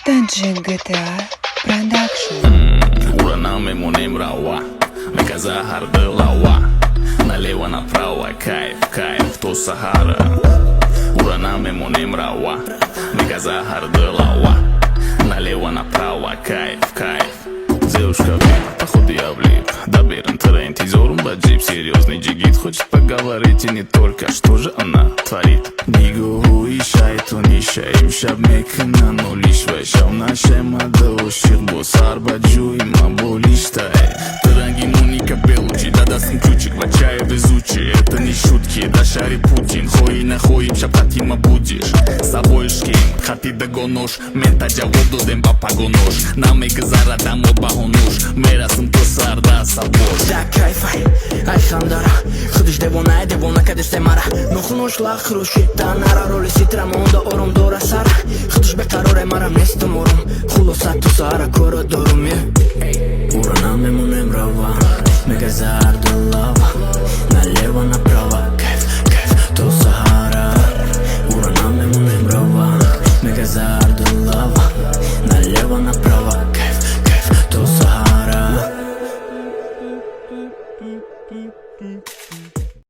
Dungeon GTA Production. Урана мемонем рауа, меказа харда лауа, налево направо, кайф, кайф, то Сахара. Урана мемонем рауа, меказа харда лауа, налево направо, кайф, кайф. Девушка вип, походу я влип. Доберем тренд из орумба джип. Серьезный джигит, хочет поговорить и не только. Что же она творит? Нигу и шайту нишаем шаб мекна нолиш вешав нашем адошир босар баджу има болиштай. Дорогий Моника Белучи, дадасым ключик в чае везучий. Это не шутки, да шари Путин. Хои на хои шапати ма будешь. С собой шким, хати да гонож. Мента джаводу дем папагонош. Наме газара дам обахонош. Мерасым то сарда сабош. Да кайфай, ай хандара. Худиш девона кадеш темара. Нохунош лах руши танара. Роли ситра монда ором дора сара. Худиш бекароре марам нестом ором. Хулоса ту сара кора дорум. Урана мемонем рава. Мегазар